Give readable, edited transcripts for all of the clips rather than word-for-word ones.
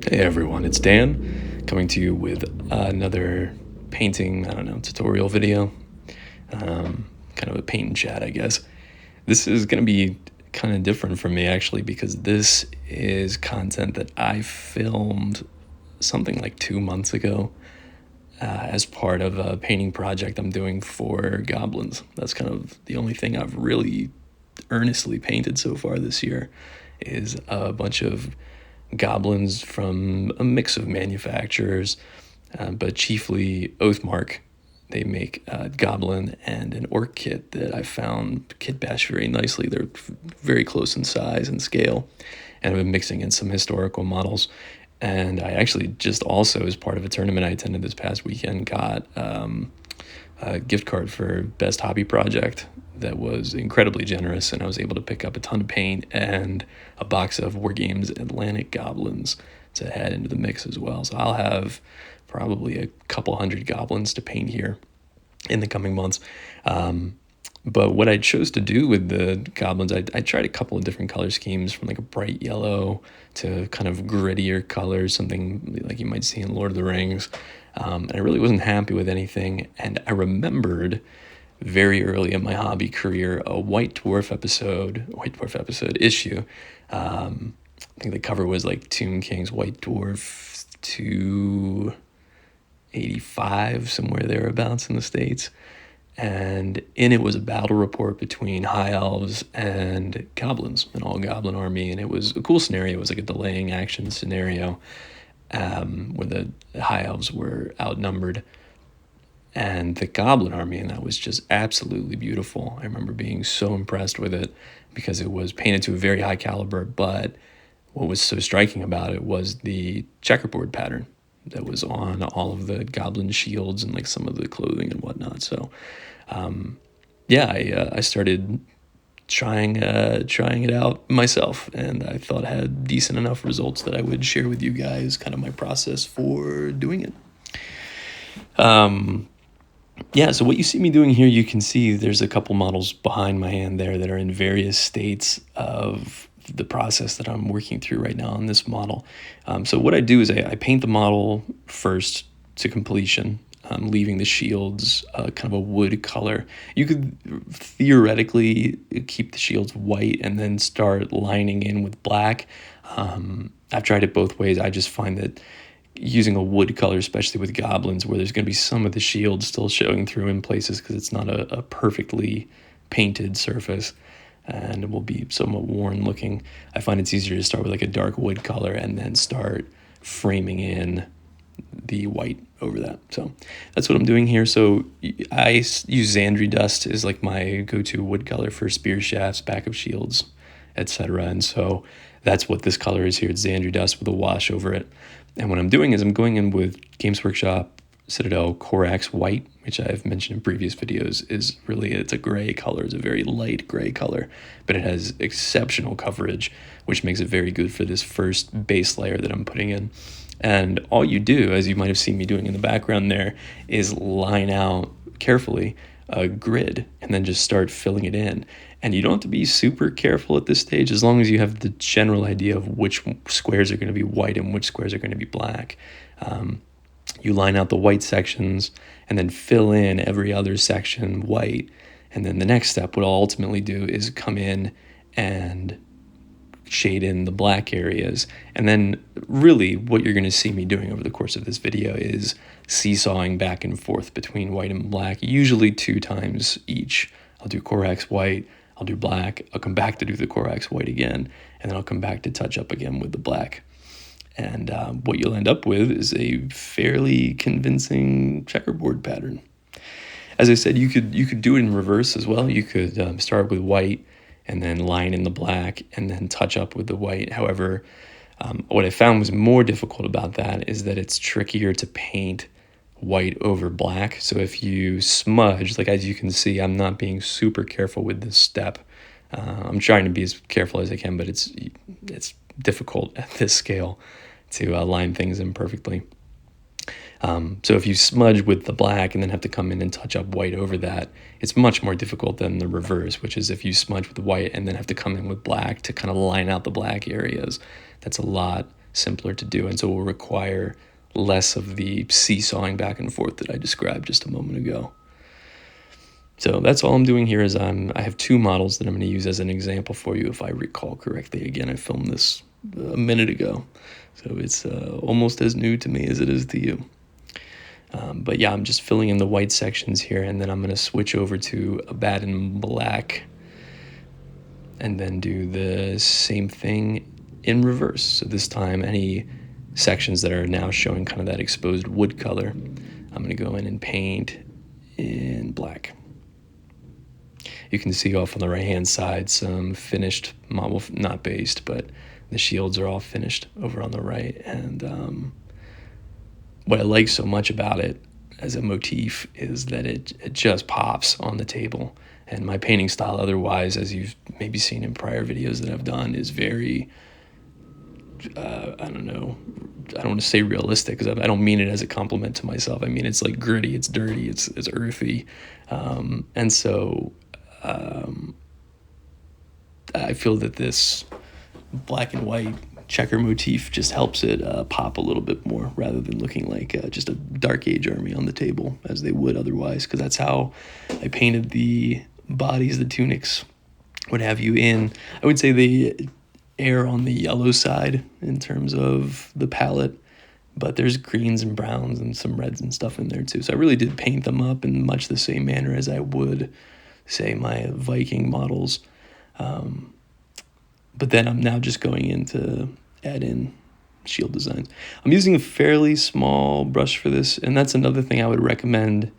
Hey everyone, it's Dan coming to you with another painting, tutorial video. Kind of a paint and chat, I guess. This is going to be kind of different for me actually because this is content that I filmed something like 2 months ago as part of a painting project I'm doing for Goblins. That's kind of the only thing I've really earnestly painted so far this year is a bunch of Goblins from a mix of manufacturers, but chiefly Oathmark. They make a Goblin and an Orc kit that I found kitbash very nicely. They're very close in size and scale, and I've been mixing in some historical models. And I actually just also, as part of a tournament I attended this past weekend, got a gift card for Best Hobby Project that was incredibly generous, and I was able to pick up a ton of paint and a box of War Games Atlantic Goblins to add into the mix as well. So I'll have probably a couple hundred goblins to paint here in the coming months. But what I chose to do with the goblins, I tried a couple of different color schemes, from like a bright yellow to kind of grittier colors, something like you might see in Lord of the Rings. And I really wasn't happy with anything. And I remembered very early in my hobby career a White Dwarf episode issue. I think the cover was like Tomb King's White Dwarf 285, somewhere thereabouts in the States. And in it was a battle report between high elves and goblins, an all-goblin army. And it was a cool scenario. It was like a delaying action scenario where the high elves were outnumbered. And the goblin army, and that was just absolutely beautiful. I remember being so impressed with it because it was painted to a very high caliber, but what was so striking about it was the checkerboard pattern that was on all of the goblin shields and like some of the clothing and whatnot. So I started trying it out myself, and I thought I had decent enough results that I would share with you guys kind of my process for doing it. So what you see me doing here, you can see there's a couple models behind my hand there that are in various states of the process that I'm working through right now on this model. So what I do is I paint the model first to completion, leaving the shields kind of a wood color. You could theoretically keep the shields white and then start lining in with black. I've tried it both ways. I just find that using a wood color, especially with goblins, where there's going to be some of the shield still showing through in places because it's not a perfectly painted surface, and it will be somewhat worn looking. I find it's easier to start with like a dark wood color and then start framing in the white over that. So that's what I'm doing here. So I use Xandri dust as like my go-to wood color for spear shafts, back of shields, etc. And so that's what this color is here. It's Xandri dust with a wash over it. And what I'm doing is I'm going in with Games Workshop Citadel Corax White, which I've mentioned in previous videos. It's a gray color. It's a very light gray color, but it has exceptional coverage, which makes it very good for this first base layer that I'm putting in. And all you do, as you might have seen me doing in the background there, is line out carefully a grid and then just start filling it in. And you don't have to be super careful at this stage, as long as you have the general idea of which squares are going to be white and which squares are going to be black. You line out the white sections and then fill in every other section white. And then the next step, what I'll ultimately do is come in and shade in the black areas. And then really what you're going to see me doing over the course of this video is seesawing back and forth between white and black, usually 2 times each. I'll do Corax white, I'll do black, I'll come back to do the Corax white again, and then I'll come back to touch up again with the black. And what you'll end up with is a fairly convincing checkerboard pattern. As I said, you could do it in reverse as well. You could start with white and then line in the black and then touch up with the white. However, what I found was more difficult about that is that it's trickier to paint white over black. So if you smudge, like as you can see, I'm not being super careful with this step. I'm trying to be as careful as I can, but it's difficult at this scale to line things in perfectly. So if you smudge with the black and then have to come in and touch up white over that, it's much more difficult than the reverse, which is if you smudge with white and then have to come in with black to kind of line out the black areas. That's a lot simpler to do, and so will require less of the seesawing back and forth that I described just a moment ago. So that's all I'm doing here is I have two models that I'm going to use as an example for you if I recall correctly. Again, I filmed this a minute ago, so it's almost as new to me as it is to you. But yeah, I'm just filling in the white sections here, and then I'm going to switch over to Abaddon Black and then do the same thing in reverse. So this time, any sections that are now showing kind of that exposed wood color, I'm going to go in and paint in black. You can see off on the right-hand side some finished, well, not based, but the shields are all finished over on the right. And what I like so much about it as a motif is that it just pops on the table. And my painting style otherwise, as you've maybe seen in prior videos that I've done, is very, I don't want to say realistic, because I don't mean it as a compliment to myself. I mean, it's like gritty, it's dirty, it's earthy. And so I feel that this black and white checker motif just helps it pop a little bit more, rather than looking like just a Dark Age army on the table as they would otherwise, because that's how I painted the bodies, the tunics, what have you. In, I would say they err on the yellow side in terms of the palette, but there's greens and browns and some reds and stuff in there too. So I really did paint them up in much the same manner as I would, say, my Viking models. But then I'm now just going in to add in shield designs. I'm using a fairly small brush for this, and that's another thing I would recommend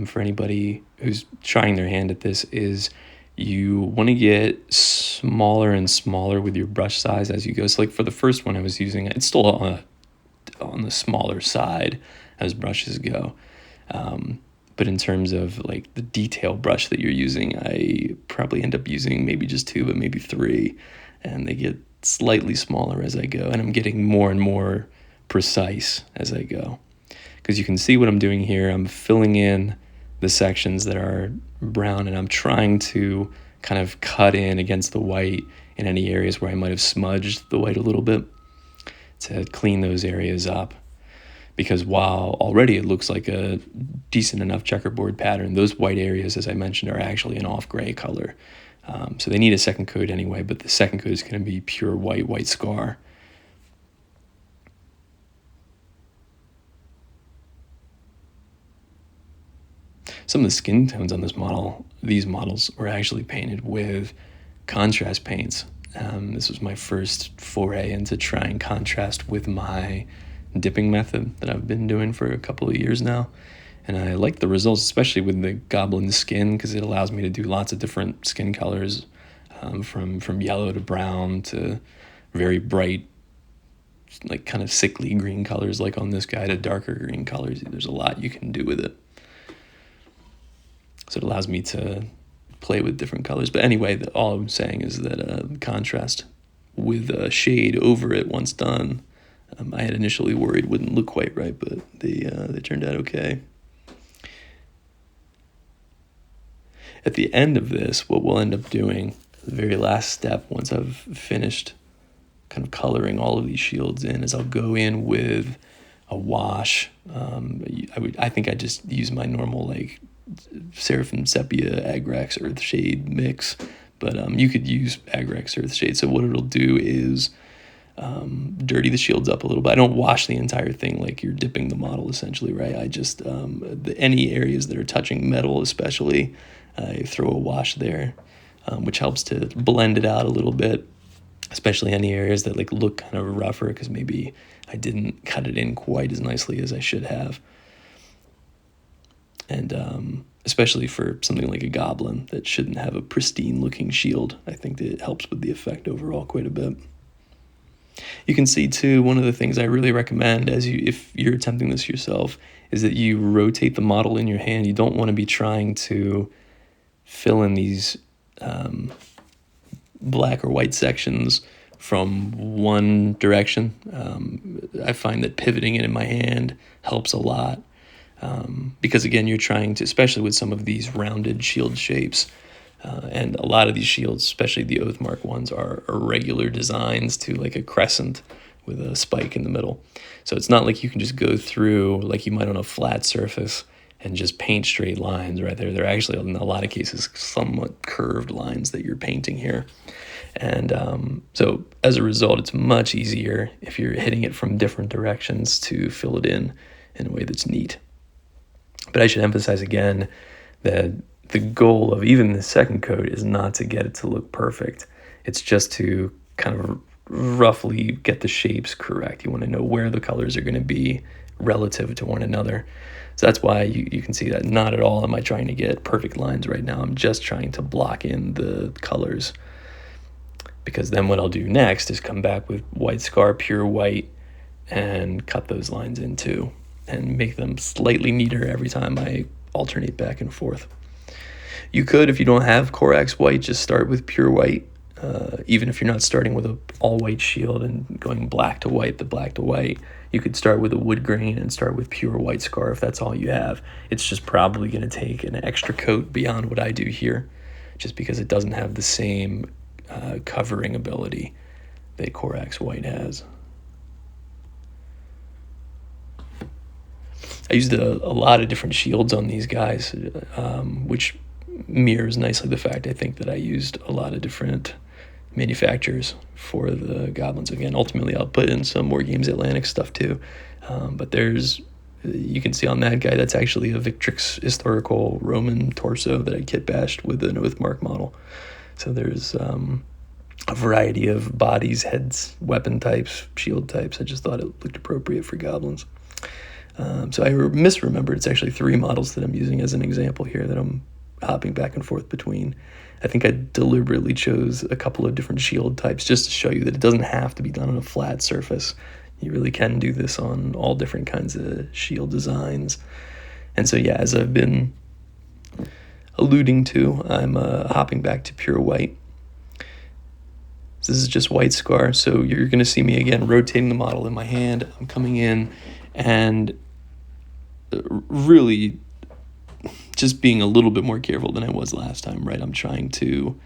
for anybody who's trying their hand at this, is you want to get smaller and smaller with your brush size as you go. So like for the first one I was using, it's still on the smaller side as brushes go. But in terms of like the detail brush that you're using, I probably end up using maybe just 2, but maybe 3, and they get slightly smaller as I go, and I'm getting more and more precise as I go. Because you can see what I'm doing here. I'm filling in the sections that are brown, and I'm trying to kind of cut in against the white in any areas where I might have smudged the white a little bit to clean those areas up. Because while already it looks like a decent enough checkerboard pattern, those white areas, as I mentioned, are actually an off-gray color. So they need a second coat anyway, but the second coat is going to be pure white scar. Some of the skin tones on these models were actually painted with contrast paints. This was my first foray into trying contrast with my dipping method that I've been doing for a couple of years now, and I like the results, especially with the goblin skin, because it allows me to do lots of different skin colors, from yellow to brown to very bright, like kind of sickly green colors like on this guy, to darker green colors. There's a lot you can do with it, so it allows me to play with different colors. But anyway, all I'm saying is that contrast with a shade over it once done, I had initially worried wouldn't look quite right, but they turned out okay. At the end of this, what we'll end up doing, the very last step, once I've finished kind of coloring all of these shields in, is I'll go in with a wash. I think I just use my normal like Seraphim Sepia Agrax Earthshade mix, but you could use Agrax Earthshade. So what it'll do is dirty the shields up a little bit. I don't wash the entire thing like you're dipping the model, essentially, right? I just, any areas that are touching metal especially, I throw a wash there, which helps to blend it out a little bit, especially any areas that like look kind of rougher because maybe I didn't cut it in quite as nicely as I should have. And especially for something like a goblin that shouldn't have a pristine looking shield, I think that it helps with the effect overall quite a bit. You can see too, one of the things I really recommend if you're attempting this yourself, is that you rotate the model in your hand. You don't want to be trying to fill in these black or white sections from one direction. I find that pivoting it in my hand helps a lot, because again, you're trying to, especially with some of these rounded shield shapes, and a lot of these shields, especially the Oathmark ones, are irregular designs to like a crescent with a spike in the middle. So it's not like you can just go through like you might on a flat surface and just paint straight lines right there. They're actually, in a lot of cases, somewhat curved lines that you're painting here. And so as a result, it's much easier if you're hitting it from different directions to fill it in a way that's neat. But I should emphasize again that the goal of even the second coat is not to get it to look perfect. It's just to kind of roughly get the shapes correct. You want to know where the colors are going to be relative to one another. So that's why you can see that not at all am I trying to get perfect lines right now. I'm just trying to block in the colors. Because then what I'll do next is come back with white scar, pure white, and cut those lines in too, and make them slightly neater every time I alternate back and forth. You could, if you don't have Corax white, just start with pure white. Even if you're not starting with an all-white shield and going black to white, the black to white, you could start with a wood grain and start with pure white scar if that's all you have. It's just probably going to take an extra coat beyond what I do here, just because it doesn't have the same covering ability that Corax white has. I used a lot of different shields on these guys, which mirrors nicely the fact I think that I used a lot of different manufacturers for the Goblins. Again, ultimately I'll put in some War Games Atlantic stuff too, but you can see on that guy, that's actually a Victrix historical Roman torso that I kitbashed with an Oathmark model. So there's a variety of bodies, heads, weapon types, shield types. I just thought it looked appropriate for Goblins. So I misremembered. It's actually 3 models that I'm using as an example here that I'm hopping back and forth between. I think I deliberately chose a couple of different shield types just to show you that it doesn't have to be done on a flat surface. You really can do this on all different kinds of shield designs. And so, yeah, as I've been alluding to, I'm hopping back to pure white. So this is just white scar, so you're going to see me again rotating the model in my hand. I'm coming in and really just being a little bit more careful than I was last time, right? I'm trying to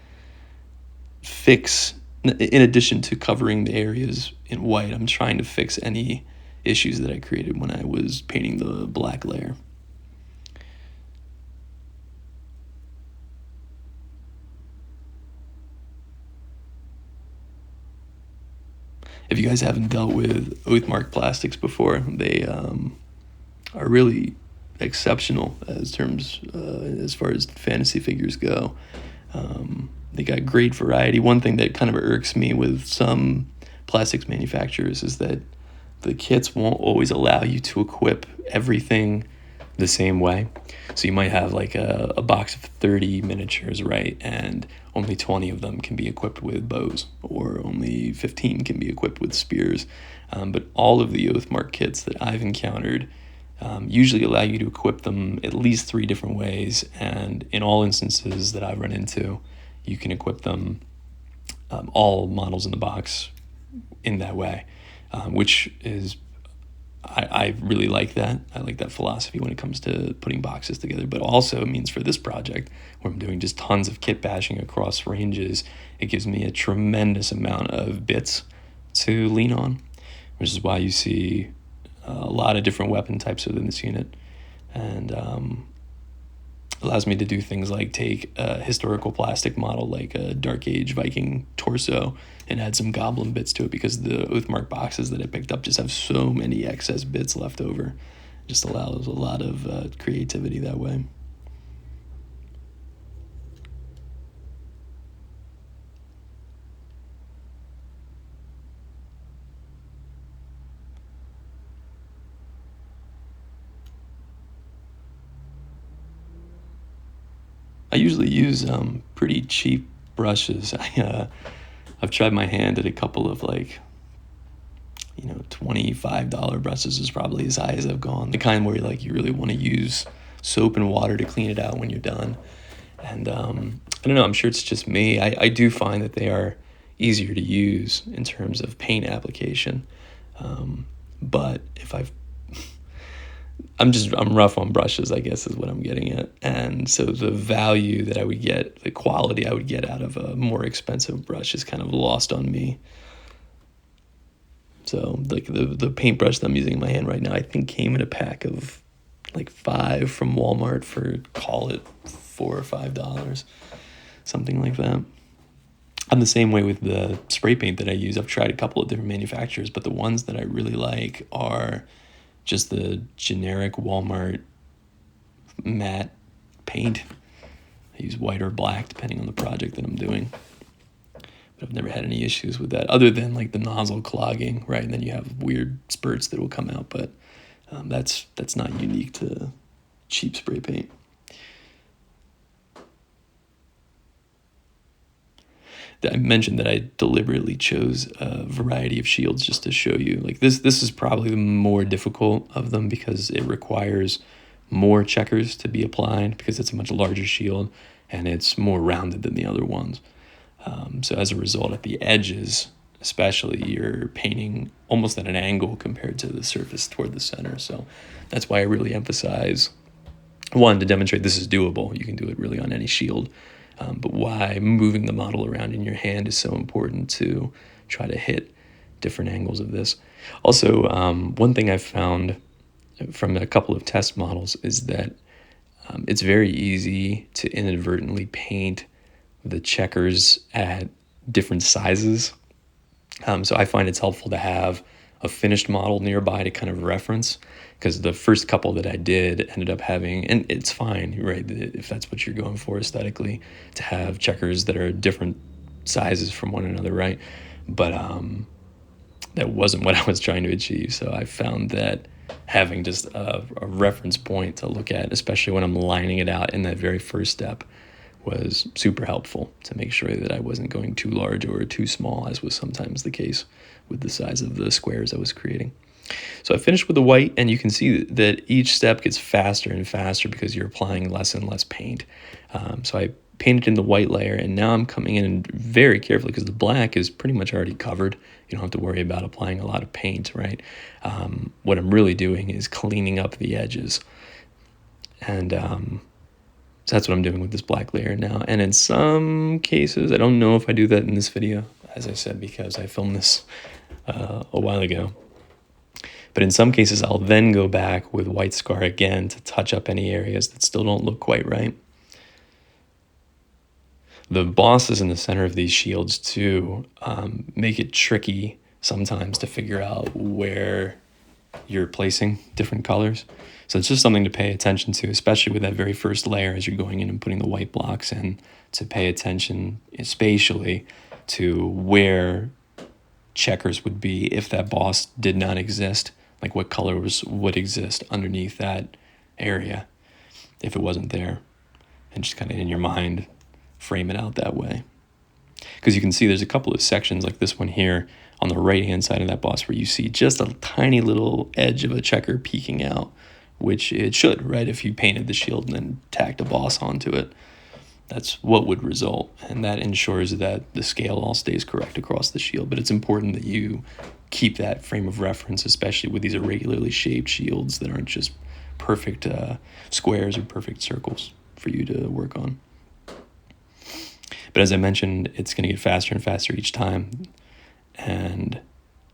fix, in addition to covering the areas in white, I'm trying to fix any issues that I created when I was painting the black layer. If you guys haven't dealt with Oathmark plastics before, they are really exceptional as far as fantasy figures go. They got great variety. One thing that kind of irks me with some plastics manufacturers is that the kits won't always allow you to equip everything the same way. So you might have like a box of 30 miniatures, right? And only 20 of them can be equipped with bows, or only 15 can be equipped with spears. But all of the Oathmark kits that I've encountered usually allow you to equip them at least 3 different ways. And in all instances that I've run into, you can equip them, all models in the box, in that way, which is, I really like that. I like that philosophy when it comes to putting boxes together, but also it means for this project where I'm doing just tons of kit bashing across ranges, it gives me a tremendous amount of bits to lean on, which is why you see a lot of different weapon types within this unit, and allows me to do things like take a historical plastic model like a Dark Age Viking torso and add some goblin bits to it, because the Oathmark boxes that I picked up just have so many excess bits left over. It just allows a lot of creativity that way. I usually use pretty cheap brushes. I've tried my hand at a couple of $25 brushes is probably as high as I've gone. The kind where you really want to use soap and water to clean it out when you're done. And I don't know, I'm sure it's just me. I do find that they are easier to use in terms of paint application. But if I'm rough on brushes, I guess is what I'm getting at. And so the value that I would get, the quality I would get out of a more expensive brush is kind of lost on me. So like the paintbrush that I'm using in my hand right now, I think came in a pack of like 5 from Walmart for, call it $4 or $5, something like that. I'm the same way with the spray paint that I use. I've tried a couple of different manufacturers, but the ones that I really like are just the generic Walmart matte paint. I use white or black depending on the project that I'm doing. But I've never had any issues with that, other than like the nozzle clogging, right? And then you have weird spurts that will come out, but that's not unique to cheap spray paint. I mentioned that I deliberately chose a variety of shields just to show you. Like this is probably the more difficult of them because it requires more checkers to be applied because it's a much larger shield and it's more rounded than the other ones. So as a result, at the edges, especially, you're painting almost at an angle compared to the surface toward the center. So that's why I really emphasize, one, to demonstrate this is doable. You can do it really on any shield. But why moving the model around in your hand is so important to try to hit different angles of this. Also, one thing I've found from a couple of test models is that it's very easy to inadvertently paint the checkers at different sizes. So I find it's helpful to have a finished model nearby to kind of reference, because the first couple that I did ended up having, and it's fine, right, if that's what you're going for aesthetically, to have checkers that are different sizes from one another, right? But that wasn't what I was trying to achieve. So I found that having just a reference point to look at, especially when I'm lining it out in that very first step, was super helpful to make sure that I wasn't going too large or too small, as was sometimes the case with the size of the squares I was creating. So I finished with the white, and you can see that each step gets faster and faster because you're applying less and less paint. So I painted in the white layer, and now I'm coming in very carefully because the black is pretty much already covered. You don't have to worry about applying a lot of paint, right? What I'm really doing is cleaning up the edges. And so that's what I'm doing with this black layer now. And in some cases, I don't know if I do that in this video, as I said, because I filmed this a while ago. But in some cases, I'll then go back with white scar again to touch up any areas that still don't look quite right. The bosses in the center of these shields, too, make it tricky sometimes to figure out where you're placing different colors. So it's just something to pay attention to, especially with that very first layer as you're going in and putting the white blocks in, to pay attention spatially to where checkers would be if that boss did not exist, like what colors would exist underneath that area if it wasn't there, and just kind of in your mind frame it out that way. Because you can see there's a couple of sections like this one here on the right hand side of that boss where you see just a tiny little edge of a checker peeking out, which it should, right? If you painted the shield and then tacked a boss onto it, that's what would result, and that ensures that the scale all stays correct across the shield. But it's important that you keep that frame of reference, especially with these irregularly shaped shields that aren't just perfect squares or perfect circles for you to work on. But as I mentioned, it's going to get faster and faster each time, and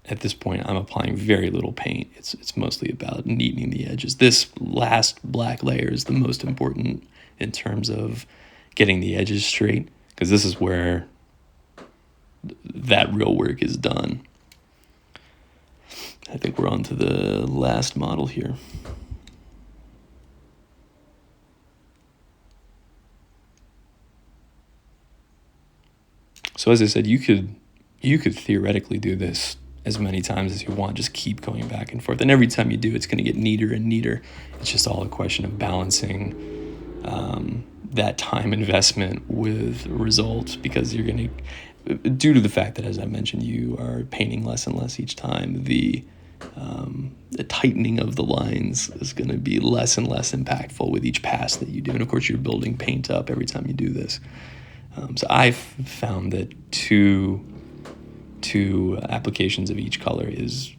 at this point, I'm applying very little paint. It's mostly about neatening the edges. This last black layer is the most important in terms of getting the edges straight, because this is where that real work is done. I think we're on to the last model here. So as I said, you could theoretically do this as many times as you want. Just keep going back and forth. And every time you do, it's going to get neater and neater. It's just all a question of balancing that time investment with results, because you're going to, due to the fact that, as I mentioned, you are painting less and less each time, the tightening of the lines is going to be less and less impactful with each pass that you do. And of course, you're building paint up every time you do this. So I've found that two applications of each color is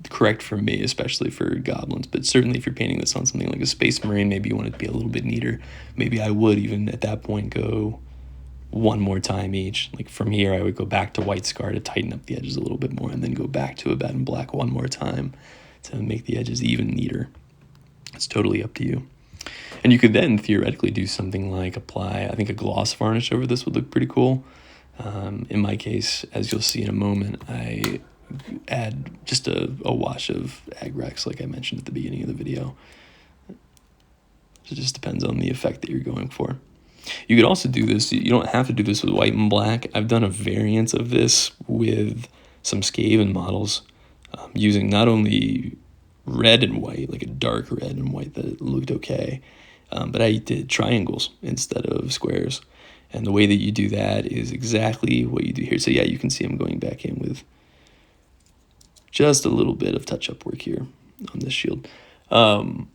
correct for me, especially for goblins. But certainly if you're painting this on something like a Space Marine, maybe you want it to be a little bit neater. Maybe I would even at that point go one more time each. Like from here, I would go back to white scar to tighten up the edges a little bit more, and then go back to a bed in black one more time to make the edges even neater. It's totally up to you. And you could then theoretically do something like apply, I think a gloss varnish over this would look pretty cool. In my case, as you'll see in a moment, I add just a wash of Agrax, like I mentioned at the beginning of the video. It just depends on the effect that you're going for. You could also do this, you don't have to do this with white and black. I've done a variant of this with some Skaven models, using not only red and white, like a dark red and white that looked okay, but I did triangles instead of squares. And the way that you do that is exactly what you do here. So yeah, you can see I'm going back in with just a little bit of touch-up work here on this shield. To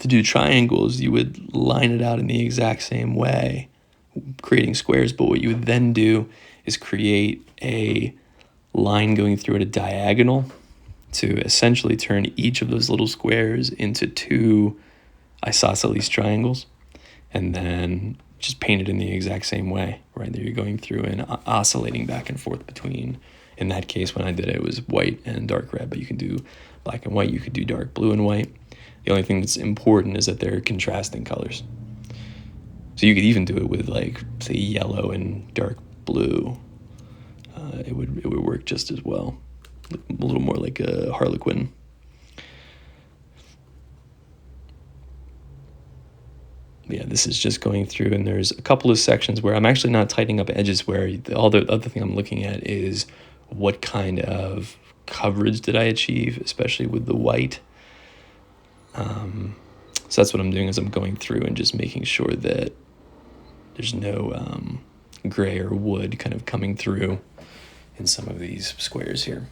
do triangles, you would line it out in the exact same way, creating squares, but what you would then do is create a line going through at a diagonal to essentially turn each of those little squares into 2 isosceles triangles, and then just paint it in the exact same way. Right there, you're going through and oscillating back and forth between, in that case, when I did it was white and dark red, but you can do black and white, you could do dark blue and white. The only thing that's important is that they're contrasting colors. So you could even do it with, like, say, yellow and dark blue. It would work just as well. A little more like a Harlequin. Yeah, this is just going through, and there's a couple of sections where I'm actually not tightening up edges, where all the other thing I'm looking at is what kind of coverage did I achieve, especially with the white. So that's what I'm doing, is I'm going through and just making sure that there's no gray or wood kind of coming through in some of these squares here.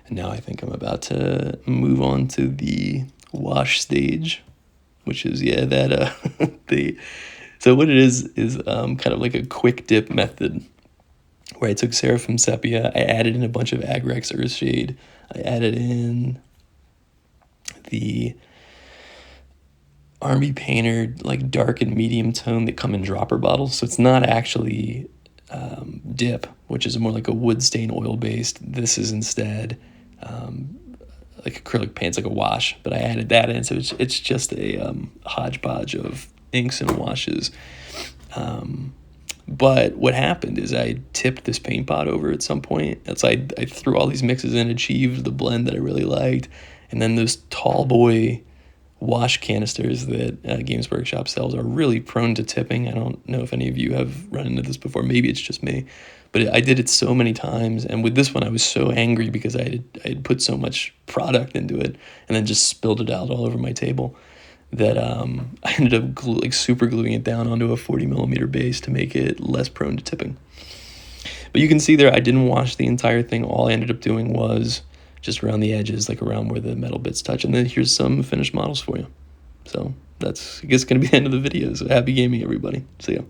And now I think I'm about to move on to the wash stage, which is, yeah, that so what it is kind of like a quick dip method, where I took Seraphim Sepia, I added in a bunch of Agrax Earthshade, I added in the Army Painter, like dark and medium tone that come in dropper bottles, so it's not actually dip, which is more like a wood stain oil based. This is instead like acrylic paints, like a wash, but I added that in, so it's just a hodgepodge of inks and washes. But what happened is I tipped this paint pot over at some point. I threw all these mixes in, achieved the blend that I really liked, and then those tall boy wash canisters that Games Workshop sells are really prone to tipping. I don't know if any of you have run into this before. Maybe it's just me, but I did it so many times. And with this one, I was so angry because I had put so much product into it and then just spilled it out all over my table that I ended up super gluing it down onto a 40 millimeter base to make it less prone to tipping. But you can see there, I didn't wash the entire thing. All I ended up doing was just around the edges, like around where the metal bits touch. And then here's some finished models for you. So that's, I guess, going to be the end of the video. So happy gaming, everybody. See ya.